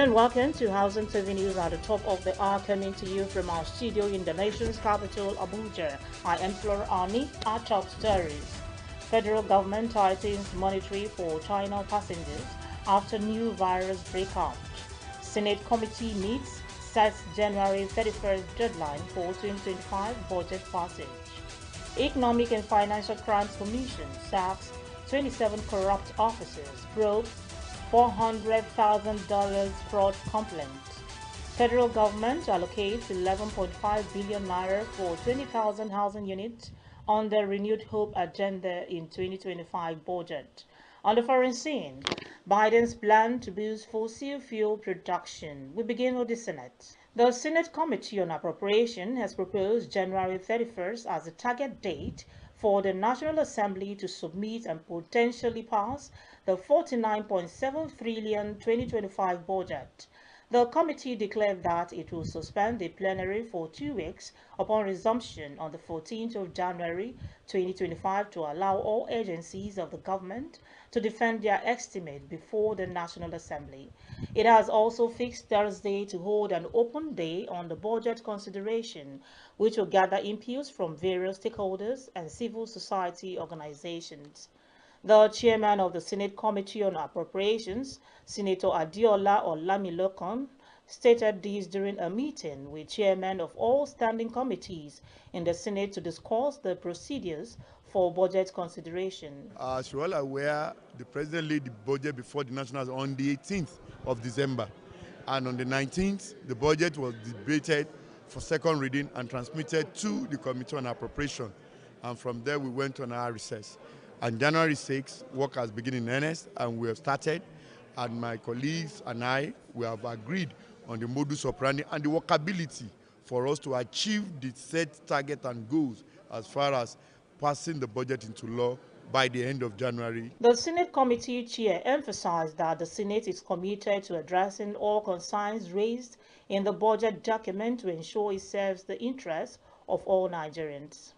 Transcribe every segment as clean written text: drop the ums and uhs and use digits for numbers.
And welcome to Housing TV News at the top of the hour, coming to you from our studio in the nation's capital, Abuja. I am Flora Army. Our top stories. Federal government tightens monitoring for China passengers after new virus breakout. Senate committee meets, sets January 31st deadline for 2025 budget passage. Economic and Financial Crimes Commission sacks 27 corrupt officers, probe $400,000 fraud complaint. Federal government allocates 11.5 billion naira for 20,000 housing units on the Renewed Hope agenda in 2025 budget. On the foreign scene, Biden's plan to boost fossil fuel production. We begin with the Senate. The Senate Committee on Appropriation has proposed January 31st as the target date for the National Assembly to submit and potentially pass the 49.7 trillion 2025 budget. The committee declared that it will suspend the plenary for 2 weeks upon resumption on the 14th of January 2025 to allow all agencies of the government to defend their estimate before the National Assembly. It has also fixed Thursday to hold an open day on the budget consideration, which will gather inputs from various stakeholders and civil society organizations. The chairman of the Senate Committee on Appropriations, Senator Adiola Olamilokon, stated this during a meeting with chairmen of all standing committees in the Senate to discuss the procedures for budget consideration. As you're all aware, the president laid the budget before the Nationals on the 18th of December. And on the 19th, the budget was debated for second reading and transmitted to the Committee on Appropriation. And from there, we went on our recess. On January 6th, work has begun in earnest, and we have started. And my colleagues and I, we have agreed on the modus operandi and the workability for us to achieve the set target and goals as far as passing the budget into law by the end of January. The Senate Committee Chair emphasized that the Senate is committed to addressing all concerns raised in the budget document to ensure it serves the interests of all Nigerians.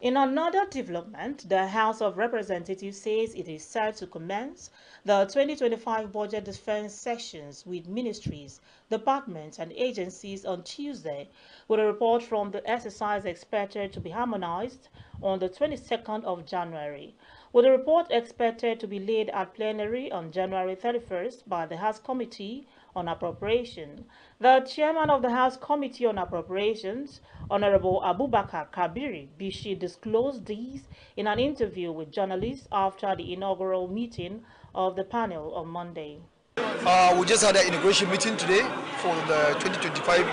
In another development, the House of Representatives says it is set to commence the 2025 budget defense sessions with ministries, departments, and agencies on Tuesday, with a report from the exercise expected to be harmonized on the 22nd of January, with a report expected to be laid at plenary on January 31st by the House Committee on Appropriation. The chairman of the House Committee on Appropriations, Honorable Abubakar Kabiri Bishi, disclosed these in an interview with journalists after the inaugural meeting of the panel on Monday. We just had an inauguration meeting today for the 2025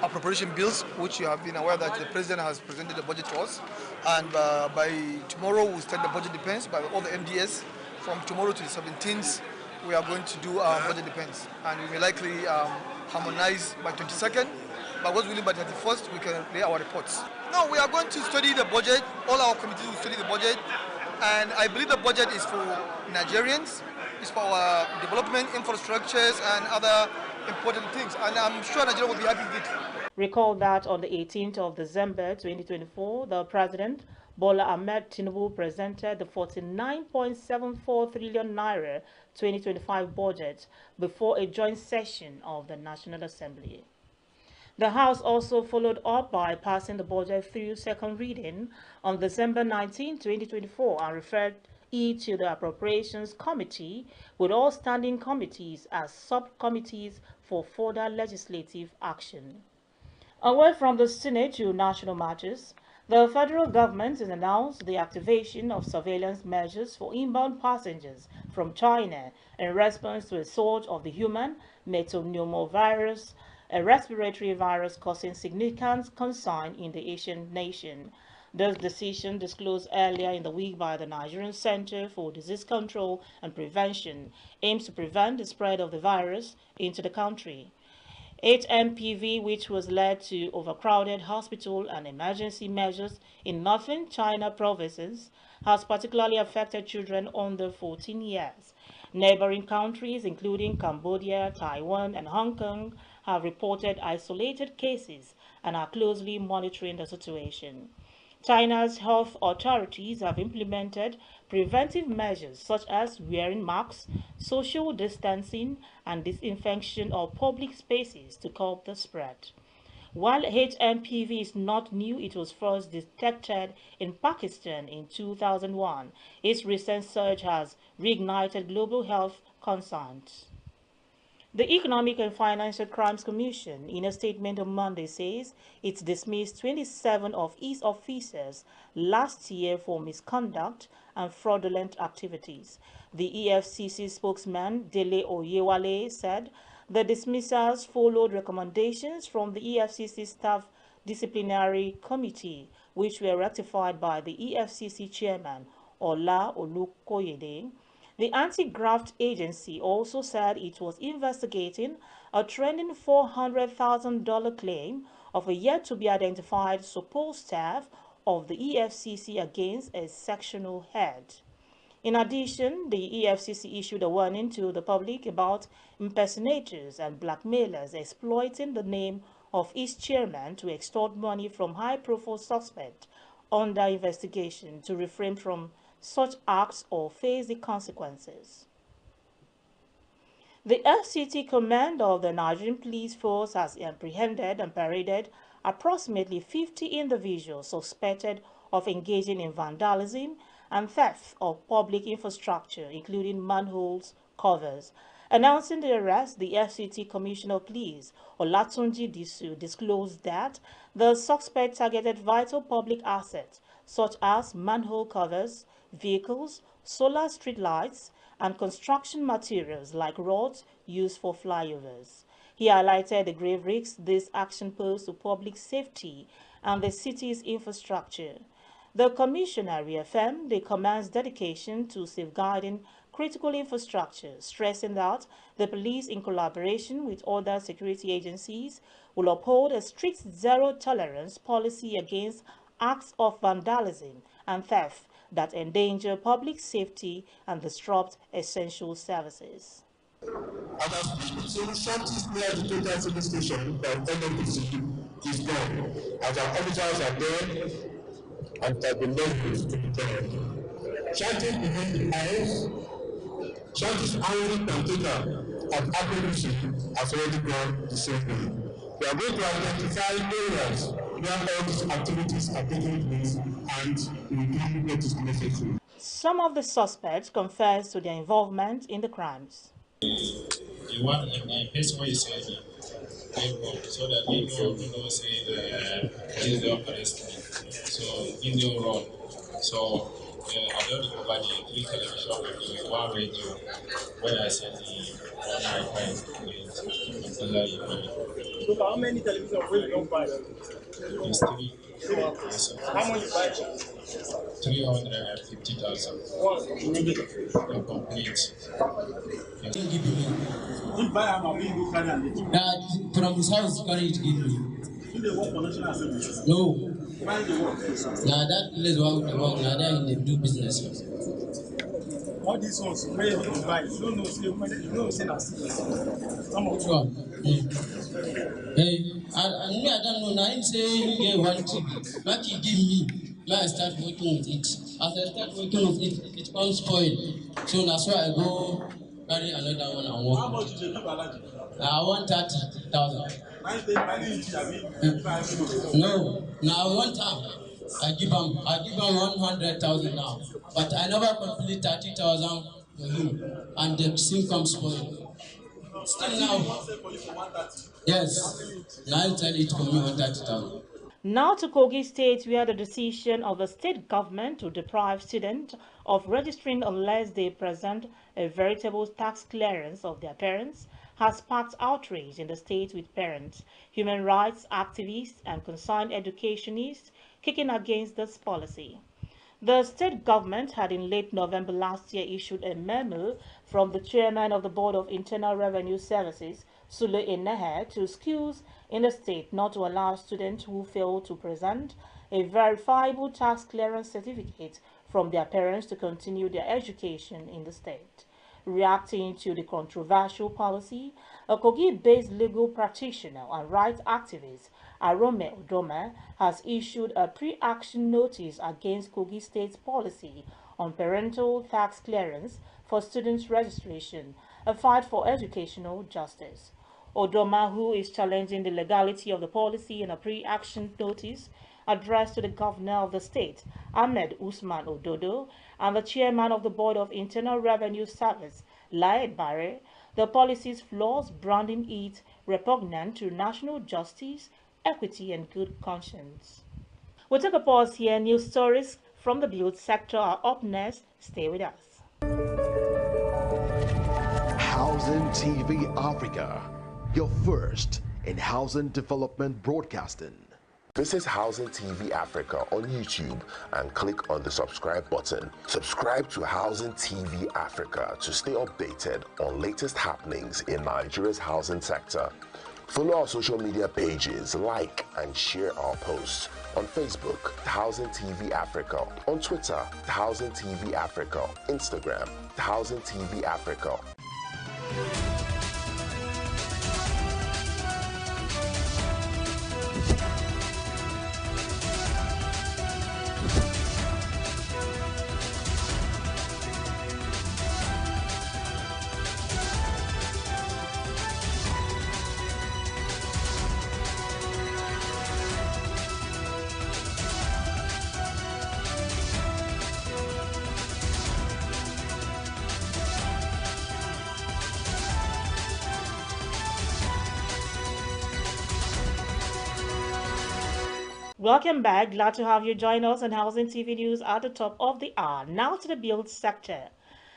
appropriation bills, which you have been aware that the president has presented the budget to us. And by tomorrow, we'll start the budget defense by all the MDS. From tomorrow to the 17th, we are going to do budget defense, and we may likely harmonize by 22nd. But what's really by 31st, we can lay our reports. No, we are going to study the budget. All our committees will study the budget, and I believe the budget is for Nigerians. It's for our development, infrastructures, and other important things. And I'm sure Nigeria will be happy with it. Recall that on the 18th of December 2024, the President Bola Ahmed Tinubu presented the 49.74 trillion naira 2025 budget before a joint session of the National Assembly. The House also followed up by passing the budget through second reading on December 19, 2024, and referred it to the Appropriations Committee, with all standing committees as subcommittees for further legislative action. Away from the Senate to national matters, the federal government has announced the activation of surveillance measures for inbound passengers from China in response to a surge of the human metapneumovirus, a respiratory virus causing significant concern in the Asian nation. This decision, disclosed earlier in the week by the Nigerian Center for Disease Control and Prevention, aims to prevent the spread of the virus into the country. HMPV, which was led to overcrowded hospital and emergency measures in northern China provinces, has particularly affected children under 14 years. Neighboring countries, including Cambodia, Taiwan, and Hong Kong, have reported isolated cases and are closely monitoring the situation. China's health authorities have implemented preventive measures such as wearing masks, social distancing, and disinfection of public spaces to curb the spread. While HMPV is not new, it was first detected in Pakistan in 2001. Its recent surge has reignited global health concerns. The Economic and Financial Crimes Commission, in a statement on Monday, says it dismissed 27 of its officers last year for misconduct and fraudulent activities. The EFCC spokesman, Dele Oyewale, said the dismissals followed recommendations from the EFCC Staff Disciplinary Committee, which were ratified by the EFCC chairman, Ola Olukoyede. The anti-graft agency also said it was investigating a trending $400,000 claim of a yet-to-be-identified support staff of the EFCC against a sectional head. In addition, the EFCC issued a warning to the public about impersonators and blackmailers exploiting the name of its chairman to extort money from high-profile suspects under investigation to refrain from such acts or face the consequences. The FCT commander of the Nigerian Police Force has apprehended and paraded approximately 50 individuals suspected of engaging in vandalism and theft of public infrastructure, including manholes covers. Announcing the arrest, the FCT Commissioner of Police, Olatunji Disu, disclosed that the suspect targeted vital public assets such as manhole covers, vehicles, solar street lights, and construction materials like rods used for flyovers. He highlighted the grave risks this action posed to public safety and the city's infrastructure. The commissioner reaffirmed the command's dedication to safeguarding critical infrastructure, stressing that the police, in collaboration with other security agencies, will uphold a strict zero-tolerance policy against acts of vandalism and theft that endanger public safety and disrupt essential services. So the shortest near the total service station from NNPC is gone, as our officers are there and have been left to be there. Shortage behind the eyes, shortage hourly per total of accuracy has already gone the same way. We are going to identify areas where all these activities are taking place and we will do what is necessary. Some of the suspects confessed to their involvement in the crimes. The one in the person where you say so that they know say this is arrest me. So in the run. So I don't remember the 3 television and the 1 radio when I said the one I find. So how many televisions will you don't buy? It's 3. Yes, How much you buy? 350,000. Complete. Yes. You buy them and we carry them. From his house, carry it give me. Do they work for National Assembly? No. Why do they work? Now that place where we work, now that they do business. All these ones, where you don't buy, you don't know, you don't say that's some of Sure. Hey, I don't know. Now him say you get one TV. Like he give me, now I start working with it. As I start working with it, it comes spoil. So that's why I go carry another one and work. how much did you give Alaji? I want 30,000. No, now one time I give him 100,000 now, but I never complete 30,000 for him, and the sim comes spoil. Still now, yes, now I tell it for me 130,000. Now to Kogi State, where the decision of the state government to deprive students of registering unless they present a veritable tax clearance of their parents has sparked outrage in the state, with parents, human rights activists, and concerned educationists kicking against this policy. The state government had in late November last year issued a memo from the chairman of the Board of Internal Revenue Services, Sule Enehe, to schools in the state not to allow students who fail to present a verifiable tax clearance certificate from their parents to continue their education in the state. Reacting to the controversial policy, a Kogi-based legal practitioner and rights activist, Arome Udoma, has issued a pre-action notice against Kogi State's policy on parental tax clearance for students' registration, a fight for educational justice. Udoma, who is challenging the legality of the policy in a pre-action notice addressed to the governor of the state, Ahmed Usman Ododo, and the chairman of the Board of Internal Revenue Service, Laed Bare, the policy's flaws, branding it repugnant to national justice, equity, and good conscience. We'll take a pause here. News stories from the build sector are up next. Stay with us. Housing TV Africa, your first in housing development broadcasting. Visit Housing TV Africa on YouTube and click on the subscribe button. Subscribe to Housing TV Africa to stay updated on latest happenings in Nigeria's housing sector. Follow our social media pages, like and share our posts. On Facebook, Housing TV Africa. On Twitter, Housing TV Africa. Instagram, Housing TV Africa. Welcome back. Glad to have you join us on Housing TV News at the top of the hour. Now to the build sector.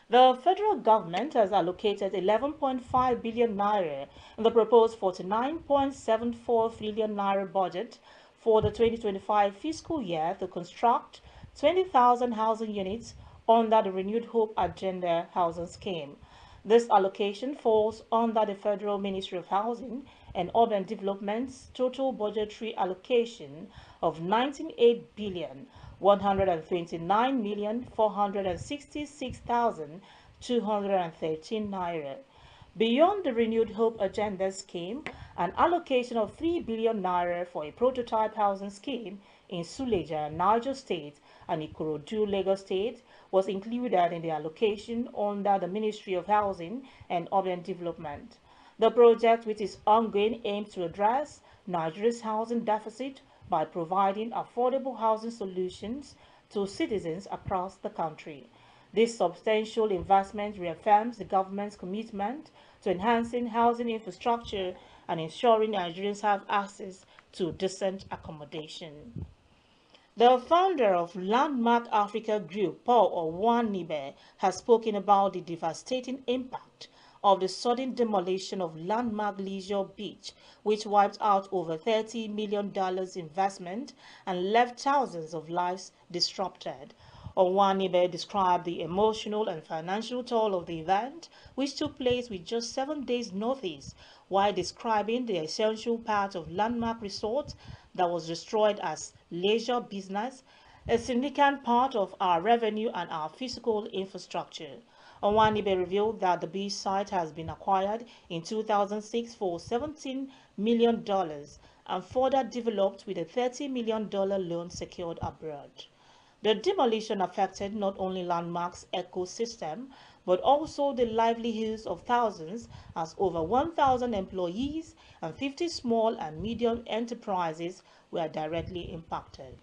The federal government has allocated 11.5 billion naira in the proposed 49.74 trillion naira budget for the 2025 fiscal year to construct 20,000 housing units under the Renewed Hope Agenda housing scheme. This allocation falls under the Federal Ministry of Housing and Urban Development's total budgetary allocation of 98,129,466,213 naira. Beyond the Renewed Hope Agenda scheme, an allocation of 3 billion naira for a prototype housing scheme in Suleja, Niger State, and Ikorodu, Lagos State, was included in the allocation under the Ministry of Housing and Urban Development. The project, which is ongoing, aims to address Nigeria's housing deficit by providing affordable housing solutions to citizens across the country. This substantial investment reaffirms the government's commitment to enhancing housing infrastructure and ensuring Nigerians have access to decent accommodation. The founder of Landmark Africa Group, Paul Onwanibe, has spoken about the devastating impact of the sudden demolition of Landmark Leisure Beach, which wiped out over $30 million investment and left thousands of lives disrupted. Onwanibe described the emotional and financial toll of the event, which took place with just 7 days' notice, while describing the essential part of Landmark Resort that was destroyed as leisure business, a significant part of our revenue and our physical infrastructure. Onwanibe revealed that the beach site has been acquired in 2006 for $17 million and further developed with a $30 million loan secured abroad. The demolition affected not only Landmark's ecosystem, but also the livelihoods of thousands, as over 1,000 employees and 50 small and medium enterprises were directly impacted.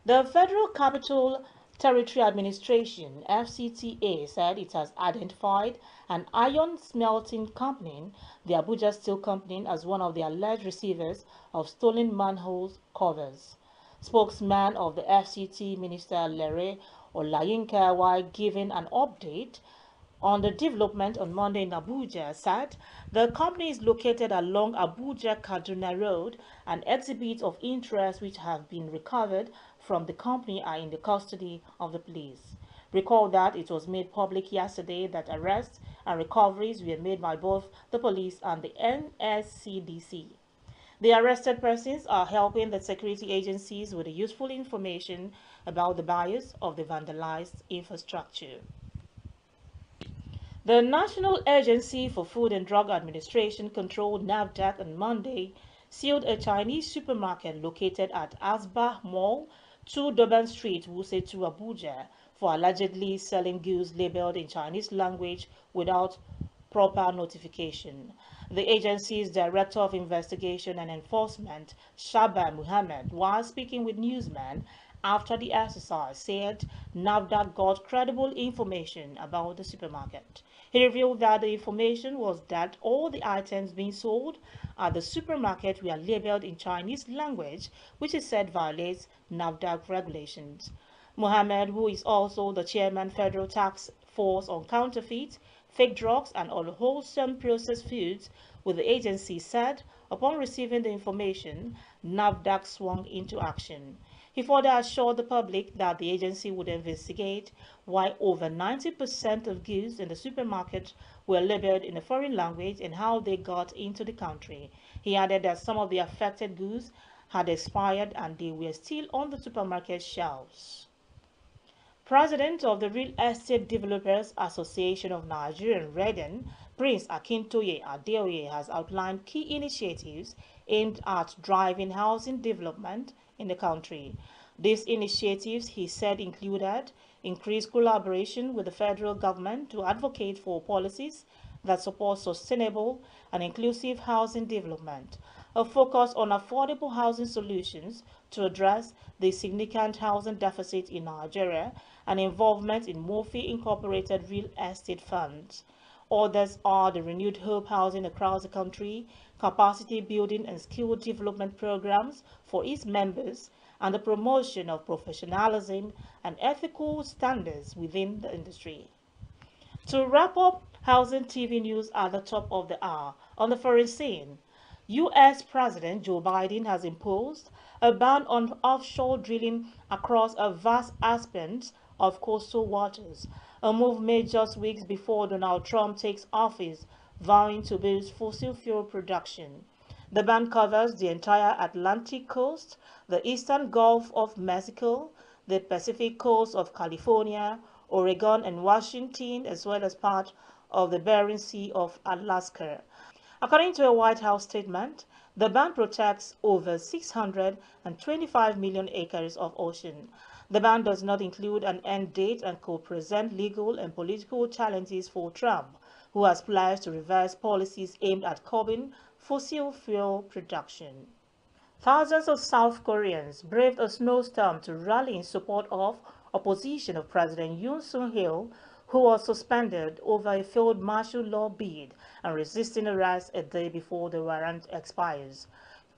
The Federal Capital Territory Administration, FCTA, said it has identified an iron smelting company, the Abuja Steel Company, as one of the alleged receivers of stolen manhole covers. Spokesman of the FCT, Minister Lere Olayinka, while giving an update on the development on Monday in Abuja, said the company is located along Abuja-Kaduna Road and exhibits of interest which have been recovered from the company are in the custody of the police. Recall that it was made public yesterday that arrests and recoveries were made by both the police and the NSCDC. The arrested persons are helping the security agencies with the useful information about the buyers of the vandalized infrastructure. The National Agency for Food and Drug Administration controlled NAFDAC on Monday sealed a Chinese supermarket located at Asbah Mall, 2 Durban Street, Wuse 2, Abuja, for allegedly selling goods labeled in Chinese language without proper notification. The agency's Director of Investigation and Enforcement, Shaban Muhammad, while speaking with newsmen after the exercise, said NAFDAC got credible information about the supermarket. He revealed that the information was that all the items being sold at the supermarket were labeled in Chinese language, which he said violates NAFDAC regulations. Mohammed, who is also the chairman Federal Task Force on Counterfeit, Fake Drugs and Unwholesome Processed Foods with the agency, said upon receiving the information, NAFDAC swung into action. He further assured the public that the agency would investigate why over 90% of goods in the supermarket were labeled in a foreign language and how they got into the country. He added that some of the affected goods had expired and they were still on the supermarket shelves. President of the Real Estate Developers Association of Nigeria, REDEN, Prince Akintoye Adeoye, has outlined key initiatives aimed at driving housing development in the country. These initiatives, he said, included increased collaboration with the federal government to advocate for policies that support sustainable and inclusive housing development, a focus on affordable housing solutions to address the significant housing deficit in Nigeria, and involvement in Murphy Incorporated real estate funds. Others are the renewed hope housing across the country, capacity building and skill development programs for its members, and the promotion of professionalism and ethical standards within the industry. To wrap up Housing TV news at the top of the hour, on the foreign scene, U.S. President Joe Biden has imposed a ban on offshore drilling across a vast expanse of coastal waters, a move made just weeks before Donald Trump takes office, vowing to boost fossil fuel production. The ban covers the entire Atlantic coast, the eastern Gulf of Mexico, the Pacific coast of California, Oregon and Washington, as well as part of the Bering Sea of Alaska. According to a White House statement, the ban protects over 625 million acres of ocean. The ban does not include an end date and could present legal and political challenges for Trump, who has pledged to reverse policies aimed at curbing fossil fuel production. Thousands of South Koreans braved a snowstorm to rally in support of opposition of President Yoon Suk-yeol, who was suspended over a failed martial law bid and resisting arrest a day before the warrant expires.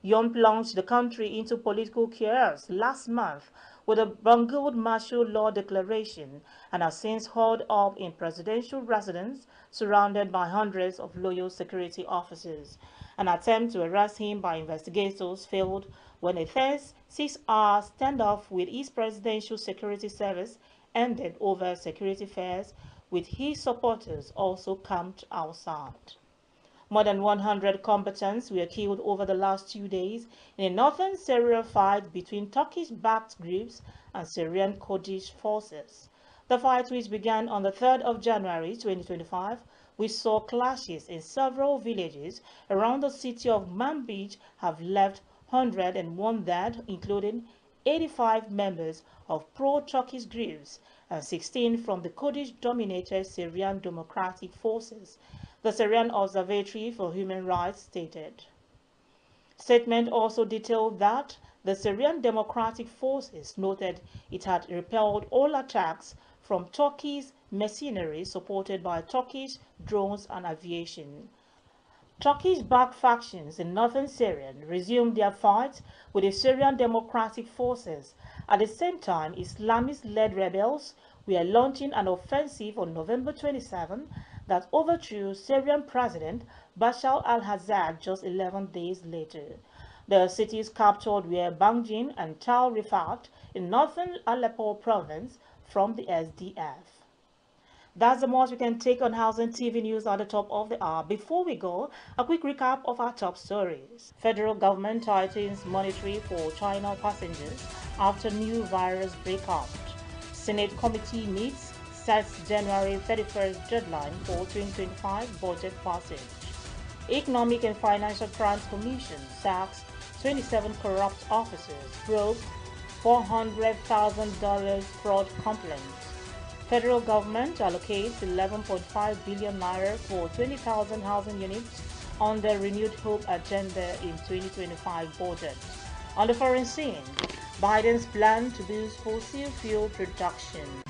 Yoon plunged the country into political chaos last month with a bungled martial law declaration and has since hauled up in presidential residence surrounded by hundreds of loyal security officers. An attempt to arrest him by investigators failed when a first 6-hour standoff with his presidential security service ended over security fears, with his supporters also camped outside. More than 100 combatants were killed over the last 2 days in a northern Syria fight between Turkish-backed groups and Syrian Kurdish forces. The fight, which began on the 3rd of January 2025, which saw clashes in several villages around the city of Manbij, have left 101 dead, including 85 members of pro-Turkish groups and 16 from the Kurdish-dominated Syrian Democratic Forces, the Syrian Observatory for Human Rights stated. Statement also detailed that the Syrian Democratic Forces noted it had repelled all attacks from Turkey's mercenary supported by Turkish drones and aviation. Turkish-backed factions in northern Syria resumed their fight with the Syrian Democratic Forces. At the same time, Islamist-led rebels were launching an offensive on November 27 that overthrew Syrian President Bashar al-Assad just 11 days later. The cities captured were Banjin and Tal Rifat in northern Aleppo province from the SDF. That's the most we can take on Housing TV news at the top of the hour. Before we go, a quick recap of our top stories. Federal government tightens monitoring for China passengers after new virus breakout. Senate committee meets sets January 31st deadline for 2025 budget passage. Economic and Financial Crimes Commission sacks 27 corrupt officers, probe $400,000 fraud complaints. Federal government allocates 11.5 billion naira for 20,000 housing units on the Renewed Hope agenda in 2025 budget. On the foreign scene, Biden's plan to boost fossil fuel production.